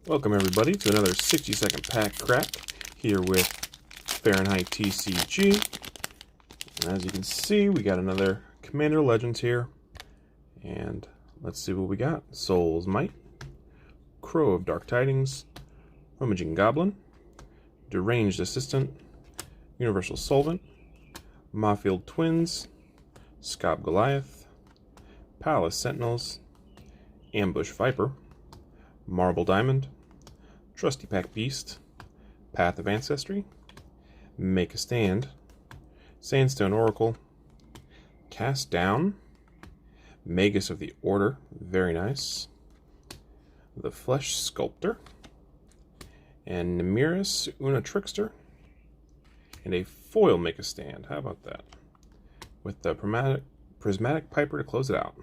Welcome everybody to another 60-second pack crack here with Fahrenheit TCG. And as you can see, we got another Commander Legends here. And let's see what we got. Soul's Might, Crow of Dark Tidings, Rummaging Goblin, Deranged Assistant, Universal Solvent, Mafield Twins, Scob Goliath, Palace Sentinels, Ambush Viper, Marble Diamond, Trusty Pack Beast, Path of Ancestry, Make a Stand, Sandstone Oracle, Cast Down, Magus of the Order, very nice, the Flesh Sculptor, and Nemiris Una Trickster, and a foil Make a Stand. How about that? With the Prismatic Piper to close it out.